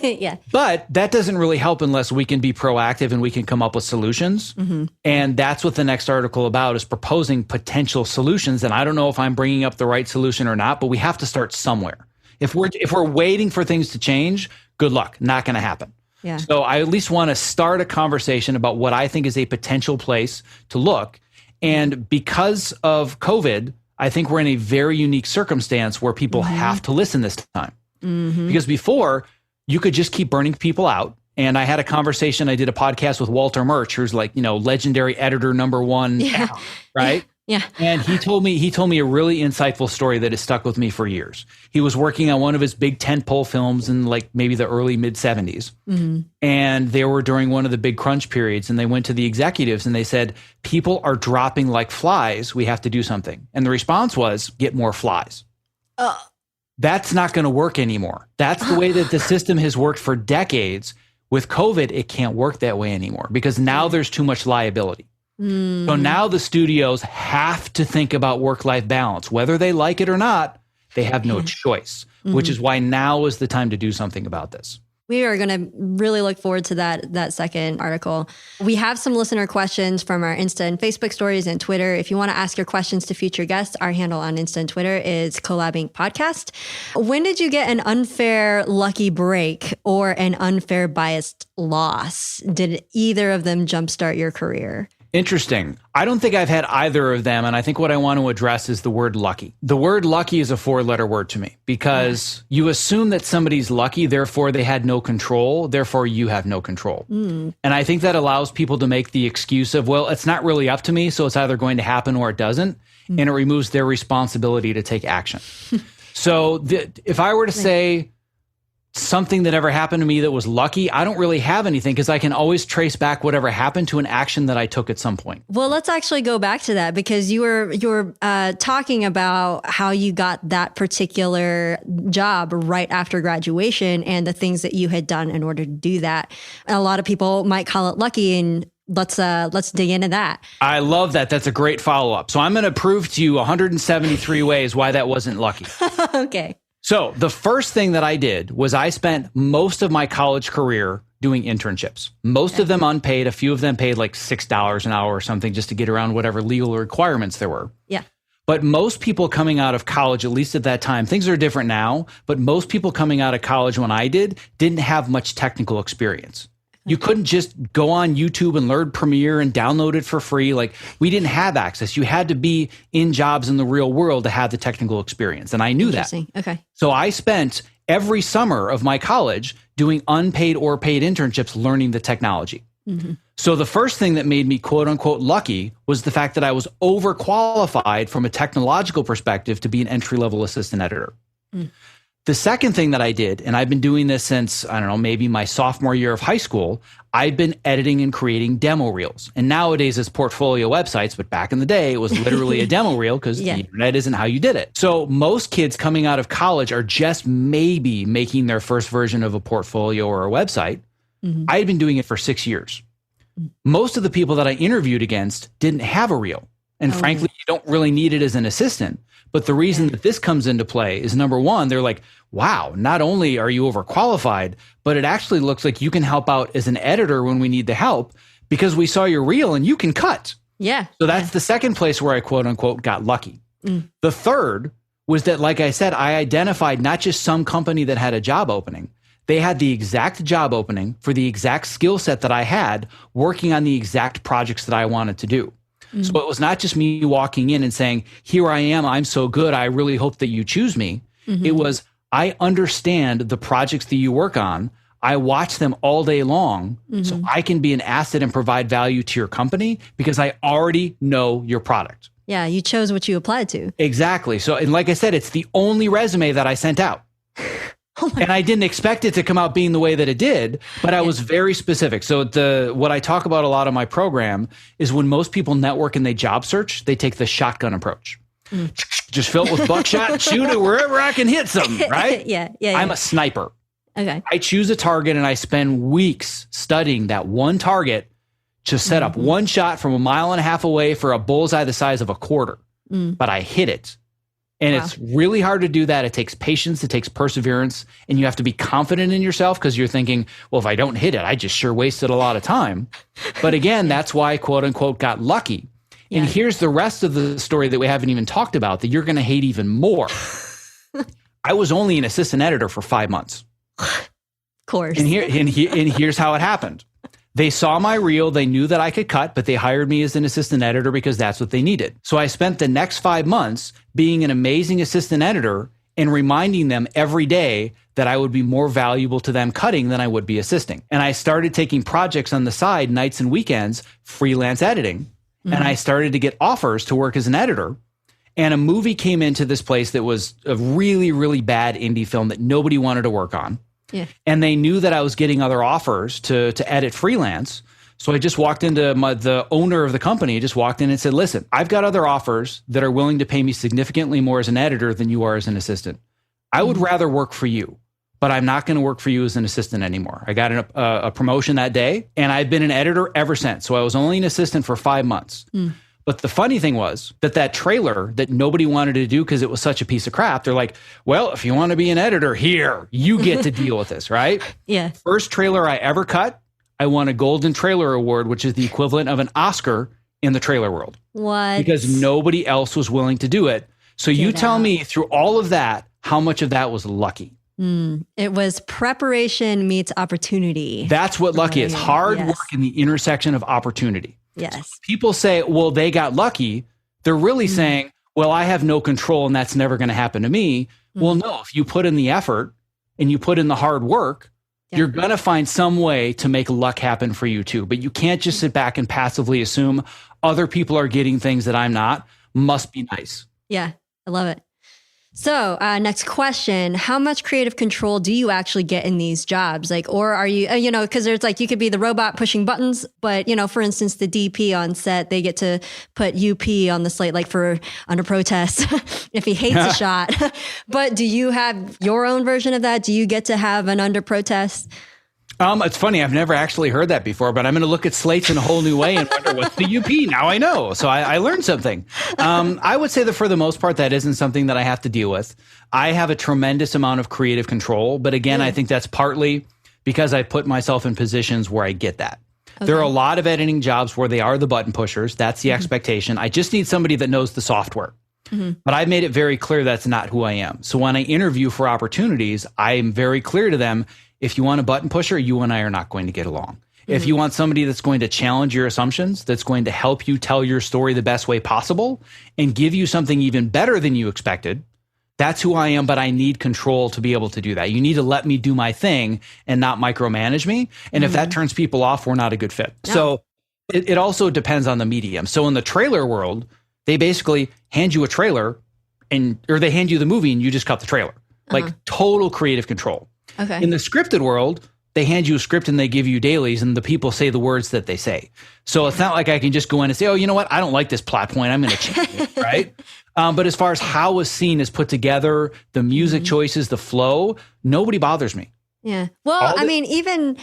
Yeah. But that doesn't really help unless we can be proactive and we can come up with solutions. And that's what the next article about is proposing potential solutions. And I don't know if I'm bringing up the right solution or not, but we have to start somewhere. If we're waiting for things to change, good luck. Not going to happen. Yeah. So I at least want to start a conversation about what I think is a potential place to look. And because of COVID, I think we're in a very unique circumstance where people have to listen this time. Because before, you could just keep burning people out. And I had a conversation, I did a podcast with Walter Murch, who's like, legendary editor #1 now, right? Yeah. And he told me a really insightful story that has stuck with me for years. He was working on one of his big tentpole films in like maybe the early mid 70s. And they were during one of the big crunch periods, and they went to the executives and they said, people are dropping like flies. We have to do something. And the response was, get more flies. That's not going to work anymore. That's the way that the system has worked for decades. With COVID, it can't work that way anymore because now there's too much liability. So now the studios have to think about work-life balance. Whether they like it or not, they have no choice, which is why now is the time to do something about this. We are going to really look forward to that second article. We have some listener questions from our Insta and Facebook stories and Twitter. If you want to ask your questions to future guests, our handle on Insta and Twitter is Collabing Podcast. When did you get an unfair lucky break or an unfair biased loss? Did either of them jumpstart your career? Interesting. I don't think I've had either of them. And I think what I want to address is the word lucky. The word lucky is a 4-letter word to me because you assume that somebody's lucky, therefore they had no control, therefore you have no control. And I think that allows people to make the excuse of, well, it's not really up to me, so it's either going to happen or it doesn't. And it removes their responsibility to take action. So if I were to say something that ever happened to me that was lucky, I don't really have anything because I can always trace back whatever happened to an action that I took at some point. Well, let's actually go back to that because you were talking about how you got that particular job right after graduation and the things that you had done in order to do that. A lot of people might call it lucky, and let's dig into that. I love that. That's a great follow-up. So I'm going to prove to you 173 ways why that wasn't lucky. Okay. So the first thing that I did was I spent most of my college career doing internships, most of them unpaid, a few of them paid like $6 an hour or something just to get around whatever legal requirements there were. Yeah. But most people coming out of college, at least at that time, things are different now, but most people coming out of college when I didn't have much technical experience. You couldn't just go on YouTube and learn Premiere and download it for free. Like, we didn't have access. You had to be in jobs in the real world to have the technical experience. And I knew that. Okay. So I spent every summer of my college doing unpaid or paid internships learning the technology. So the first thing that made me quote unquote lucky was the fact that I was overqualified from a technological perspective to be an entry-level assistant editor. The second thing that I did, and I've been doing this since, I don't know, maybe my sophomore year of high school, I've been editing and creating demo reels. And nowadays it's portfolio websites, but back in the day, it was literally a demo reel because the internet isn't how you did it. So most kids coming out of college are just maybe making their first version of a portfolio or a website. I had been doing it for 6 years. Most of the people that I interviewed against didn't have a reel. And frankly, you don't really need it as an assistant. But the reason that this comes into play is, number one, they're like, wow, not only are you overqualified, but it actually looks like you can help out as an editor when we need the help because we saw your reel and you can cut. Yeah. So that's the second place where I quote unquote got lucky. The third was that, like I said, I identified not just some company that had a job opening. They had the exact job opening for the exact skill set that I had working on the exact projects that I wanted to do. So it was not just me walking in and saying, here I am, I'm so good, I really hope that you choose me. It was, I understand the projects that you work on. I watch them all day long so I can be an asset and provide value to your company because I already know your product. Yeah, you chose what you applied to. Exactly. So, and like I said, it's the only resume that I sent out. And I didn't expect it to come out being the way that it did, but I was very specific. So what I talk about a lot of my program is when most people network and they job search, they take the shotgun approach. Just fill it with buckshot, shoot it wherever I can hit something, right? Yeah. I'm a sniper. Okay. I choose a target and I spend weeks studying that one target to set up one shot from 1.5 miles away for a bullseye the size of a quarter. But I hit it. And it's really hard to do that. It takes patience. It takes perseverance. And you have to be confident in yourself because you're thinking, well, if I don't hit it, I just sure wasted a lot of time. But again, that's why I, quote unquote, got lucky. Yeah. And here's the rest of the story that we haven't even talked about that you're going to hate even more. I was only an assistant editor for 5 months. Of course. And here's how it happened. They saw my reel. They knew that I could cut, but they hired me as an assistant editor because that's what they needed. So I spent the next 5 months being an amazing assistant editor and reminding them every day that I would be more valuable to them cutting than I would be assisting. And I started taking projects on the side, nights and weekends, freelance editing. And I started to get offers to work as an editor. And a movie came into this place that was a really, really bad indie film that nobody wanted to work on. Yeah. And they knew that I was getting other offers to edit freelance. So I just walked into the owner of the company, just walked in and said, listen, I've got other offers that are willing to pay me significantly more as an editor than you are as an assistant. I would rather work for you, but I'm not going to work for you as an assistant anymore. I got a promotion that day and I've been an editor ever since. So I was only an assistant for 5 months. But the funny thing was that trailer that nobody wanted to do because it was such a piece of crap, they're like, well, if you want to be an editor, here, you get to deal with this, right? Yeah. First trailer I ever cut, I won a Golden Trailer Award, which is the equivalent of an Oscar in the trailer world. What? Because nobody else was willing to do it. So you tell me through all of that, how much of that was lucky? It was preparation meets opportunity. That's what lucky is. Hard work in the intersection of opportunity. Yes. People say, well, they got lucky. They're really saying, well, I have no control and that's never going to happen to me. Well, no, if you put in the effort and you put in the hard work, you're going to find some way to make luck happen for you too. But you can't just sit back and passively assume other people are getting things that I'm not. Must be nice. Yeah, I love it. So next question, how much creative control do you actually get in these jobs? Like, or are you, because there's like, you could be the robot pushing buttons, but, for instance, the DP on set, they get to put UP on the slate, like for under protest, if he hates a shot. But do you have your own version of that? Do you get to have an under protest? It's funny. I've never actually heard that before, but I'm going to look at slates in a whole new way and wonder what's the UP. Now I know. So I learned something. I would say that for the most part, that isn't something that I have to deal with. I have a tremendous amount of creative control. But again, I think that's partly because I put myself in positions where I get that. Okay. There are a lot of editing jobs where they are the button pushers. That's the expectation. I just need somebody that knows the software. But I've made it very clear that's not who I am. So when I interview for opportunities, I'm very clear to them, if you want a button pusher, you and I are not going to get along. If you want somebody that's going to challenge your assumptions, that's going to help you tell your story the best way possible and give you something even better than you expected, that's who I am, but I need control to be able to do that. You need to let me do my thing and not micromanage me. And if that turns people off, we're not a good fit. No. So it also depends on the medium. So in the trailer world, they basically hand you a trailer or they hand you the movie and you just cut the trailer. Like total creative control. Okay. In the scripted world, they hand you a script and they give you dailies and the people say the words that they say. So it's not like I can just go in and say, oh, you know what? I don't like this plot point. I'm going to change it, right? But as far as how a scene is put together, the music choices, the flow, nobody bothers me. Yeah. Well, even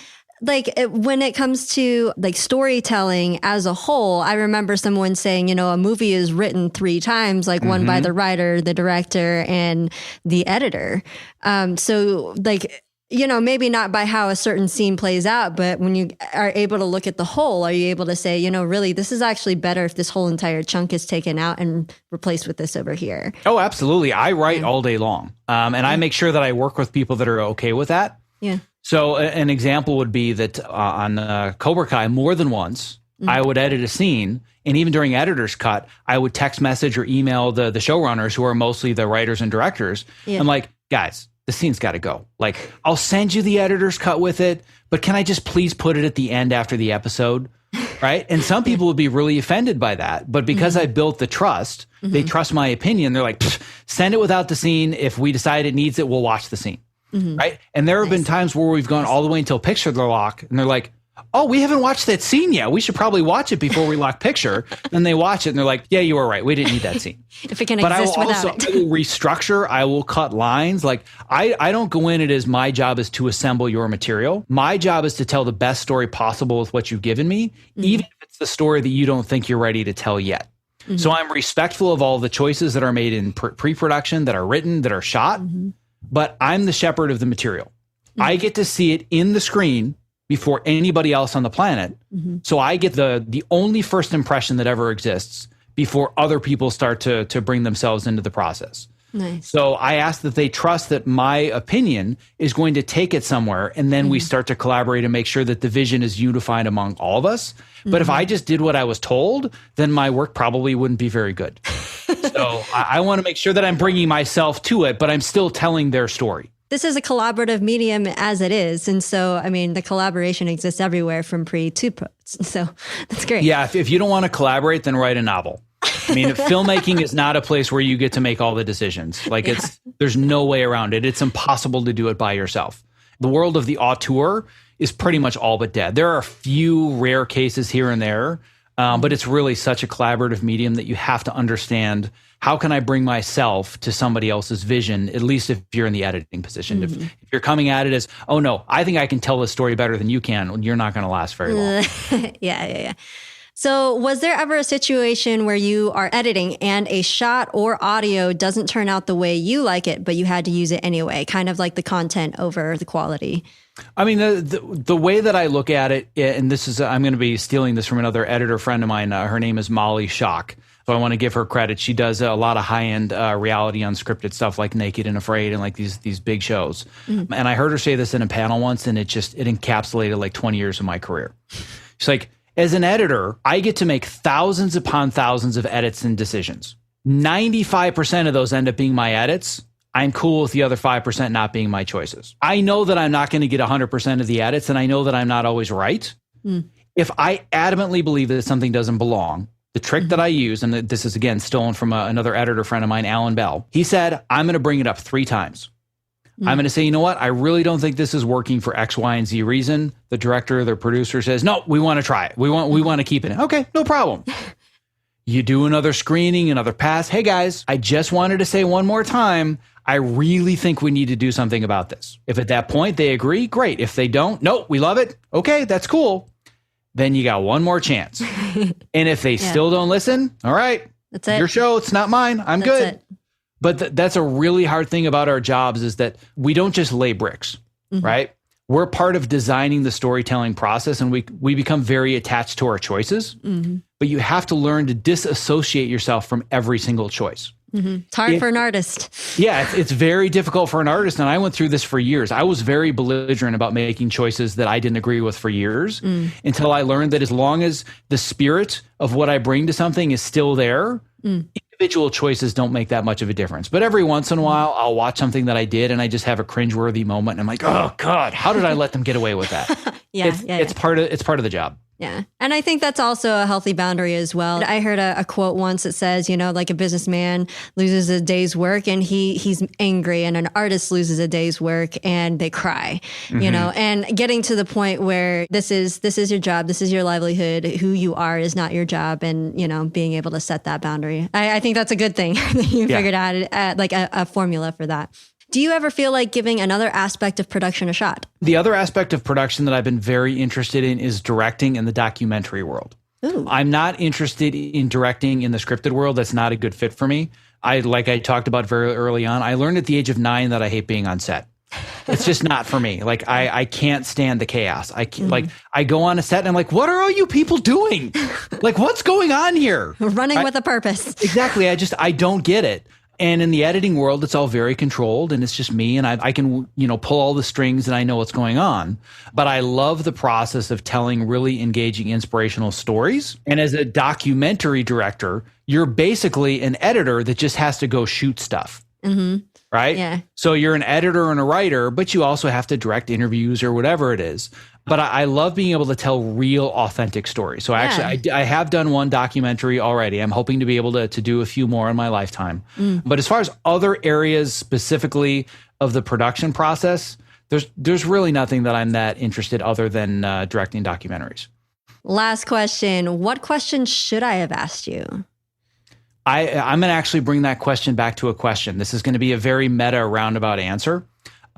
like when it comes to like storytelling as a whole, I remember someone saying, a movie is written 3 times, like one by the writer, the director, and the editor. So like, maybe not by how a certain scene plays out, but when you are able to look at the whole, are you able to say, really, this is actually better if this whole entire chunk is taken out and replaced with this over here? Oh, absolutely. I write all day long. And I make sure that I work with people that are okay with that. Yeah. So an example would be that on Cobra Kai, more than once, I would edit a scene. And even during editor's cut, I would text message or email the showrunners, who are mostly the writers and directors. Yeah. I'm like, guys, the scene's got to go. Like, I'll send you the editor's cut with it, but can I just please put it at the end after the episode? Right. And some people would be really offended by that. But because I built the trust, they trust my opinion. They're like, send it without the scene. If we decide it needs it, we'll watch the scene. Right. And there have been times where we've gone all the way until picture lock and they're like, oh, we haven't watched that scene yet. We should probably watch it before we lock picture. And they watch it and they're like, yeah, you were right. We didn't need that scene. If it can exist without it. I will restructure. I will cut lines. Like I don't go in it as my job is to assemble your material. My job is to tell the best story possible with what you've given me, even if it's the story that you don't think you're ready to tell yet. So I'm respectful of all the choices that are made in pre-production, that are written, that are shot, but I'm the shepherd of the material. I get to see it in the screen before anybody else on the planet. So I get the only first impression that ever exists before other people start to bring themselves into the process. Nice. So I ask that they trust that my opinion is going to take it somewhere, and then we start to collaborate and make sure that the vision is unified among all of us. But if I just did what I was told, then my work probably wouldn't be very good. So I want to make sure that I'm bringing myself to it, but I'm still telling their story. This is a collaborative medium as it is. And so, I mean, the collaboration exists everywhere from pre to post. So that's great. Yeah. If you don't want to collaborate, then write a novel. I mean, filmmaking is not a place where you get to make all the decisions. Like there's no way around it. It's impossible to do it by yourself. The world of the auteur is pretty much all but dead. There are a few rare cases here and there, but it's really such a collaborative medium that you have to understand, how can I bring myself to somebody else's vision, at least if you're in the editing position. If you're coming at it as, oh no, I think I can tell this story better than you can, you're not going to last very long. Yeah. So was there ever a situation where you are editing and a shot or audio doesn't turn out the way you like it, but you had to use it anyway, kind of like the content over the quality? I mean, the way that I look at it, and this is, I'm going to be stealing this from another editor friend of mine. Her name is Molly Schock. So I want to give her credit. She does a lot of high-end reality unscripted stuff like Naked and Afraid and like these big shows. And I heard her say this in a panel once, and it encapsulated like 20 years of my career. She's like, as an editor, I get to make thousands upon thousands of edits and decisions. 95% of those end up being my edits. I'm cool with the other 5% not being my choices. I know that I'm not going to get 100% of the edits, and I know that I'm not always right. If I adamantly believe that something doesn't belong, the trick that I use, and this is again stolen from another editor friend of mine, Alan Bell, he said, I'm going to bring it up 3 times. I'm going to say, you know what? I really don't think this is working for X, Y, and Z reason. The director, the producer says, no, we want to try it. We want to keep it in. Okay, no problem. You do another screening, another pass. Hey guys, I just wanted to say one more time, I really think we need to do something about this. If at that point they agree, great. If they don't, no, we love it. Okay, that's cool. Then you got one more chance. And if they still don't listen, all right, that's it. Your show, it's not mine. That's good. It. But that's a really hard thing about our jobs, is that we don't just lay bricks, right? We're part of designing the storytelling process, and we become very attached to our choices. But you have to learn to disassociate yourself from every single choice. It's hard for an artist. Yeah, it's very difficult for an artist. And I went through this for years. I was very belligerent about making choices that I didn't agree with for years, until I learned that as long as the spirit of what I bring to something is still there, individual choices don't make that much of a difference. But every once in a while, I'll watch something that I did and I just have a cringeworthy moment. And I'm like, oh God, how did I let them get away with that? It's part of the job. Yeah. And I think that's also a healthy boundary as well. I heard a quote once that says, like a businessman loses a day's work and he's angry, and an artist loses a day's work and they cry, and getting to the point where this is your job, this is your livelihood, who you are is not your job, and, being able to set that boundary. I think that's a good thing that you figured out like a formula for that. Do you ever feel like giving another aspect of production a shot? The other aspect of production that I've been very interested in is directing in the documentary world. Ooh. I'm not interested in directing in the scripted world. That's not a good fit for me. Like I talked about very early on, I learned at the age of 9 that I hate being on set. It's just not for me. Like I can't stand the chaos. I can't, like I go on a set and I'm like, what are all you people doing? Like, what's going on here? Running with a purpose. Exactly. I don't get it. And in the editing world, it's all very controlled, and it's just me, and I can, pull all the strings and I know what's going on. But I love the process of telling really engaging, inspirational stories. And as a documentary director, you're basically an editor that just has to go shoot stuff. Right? Yeah. So you're an editor and a writer, but you also have to direct interviews or whatever it is. But I love being able to tell real, authentic stories. So actually, I have done one documentary already. I'm hoping to be able to do a few more in my lifetime. But as far as other areas specifically of the production process, there's really nothing that I'm that interested other than directing documentaries. Last question. What question should I have asked you? I'm going to actually bring that question back to a question. This is going to be a very meta roundabout answer.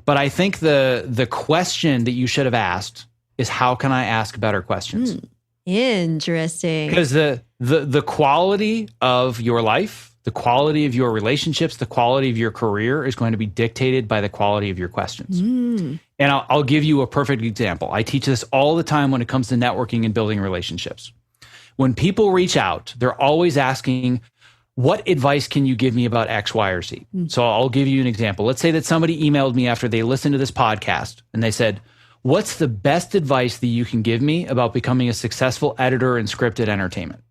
But I think the question that you should have asked is, how can I ask better questions? Interesting. Because the quality of your life, the quality of your relationships, the quality of your career is going to be dictated by the quality of your questions. And I'll give you a perfect example. I teach this all the time when it comes to networking and building relationships. When people reach out, they're always asking, what advice can you give me about X, Y, or Z? So I'll give you an example. Let's say that somebody emailed me after they listened to this podcast and they said, what's the best advice that you can give me about becoming a successful editor in scripted entertainment?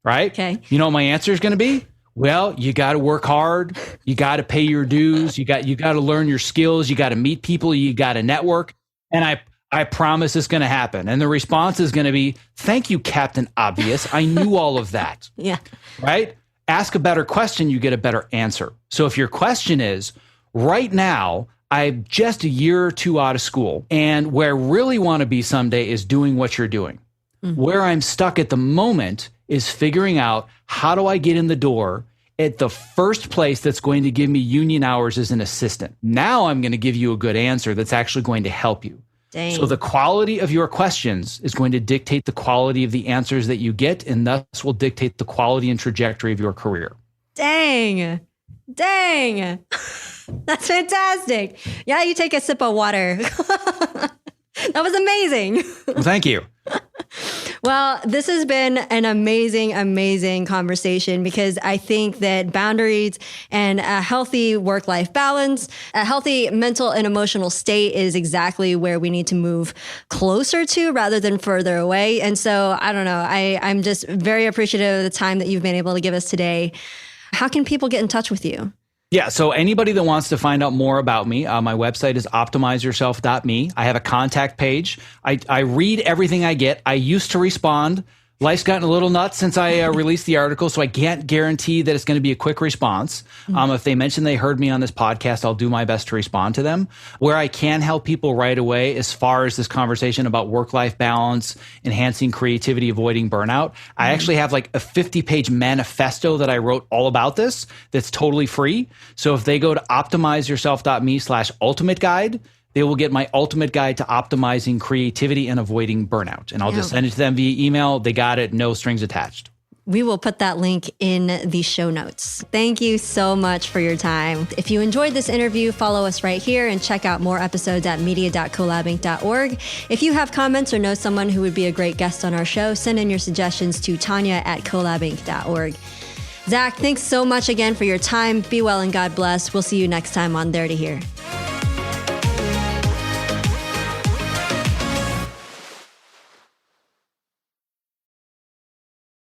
Right? Okay. You know what my answer is going to be? Well, you got to work hard. You got to pay your dues. You got to learn your skills. You got to meet people. You got to network. And I promise it's going to happen. And the response is going to be, thank you, Captain Obvious. I knew all of that. Yeah. Right? Ask a better question, you get a better answer. So if your question is, right now, I'm just a year or two out of school, and where I really want to be someday is doing what you're doing. Where I'm stuck at the moment is figuring out, how do I get in the door at the first place that's going to give me union hours as an assistant? Now I'm going to give you a good answer that's actually going to help you. Dang. So the quality of your questions is going to dictate the quality of the answers that you get, and thus will dictate the quality and trajectory of your career. Dang. That's fantastic. Yeah, you take a sip of water. That was amazing. Well, thank you. Well, this has been an amazing, amazing conversation, because I think that boundaries and a healthy work-life balance, a healthy mental and emotional state is exactly where we need to move closer to rather than further away. And so, I don't know, I'm just very appreciative of the time that you've been able to give us today. How can people get in touch with you? Yeah, so anybody that wants to find out more about me, my website is optimizeyourself.me. I have a contact page. I read everything I get. I used to respond. Life's gotten a little nuts since I released the article, so I can't guarantee that it's going to be a quick response. If they mention they heard me on this podcast, I'll do my best to respond to them. Where I can help people right away, as far as this conversation about work-life balance, enhancing creativity, avoiding burnout, I actually have like a 50-page manifesto that I wrote all about this that's totally free. So if they go to optimizeyourself.me/ultimate guide, they will get my ultimate guide to optimizing creativity and avoiding burnout. And I'll just send it to them via email. They got it, no strings attached. We will put that link in the show notes. Thank you so much for your time. If you enjoyed this interview, follow us right here and check out more episodes at media.collabinc.org. If you have comments or know someone who would be a great guest on our show, send in your suggestions to Tanya@collabinc.org. Zach, thanks so much again for your time. Be well and God bless. We'll see you next time on There to Hear.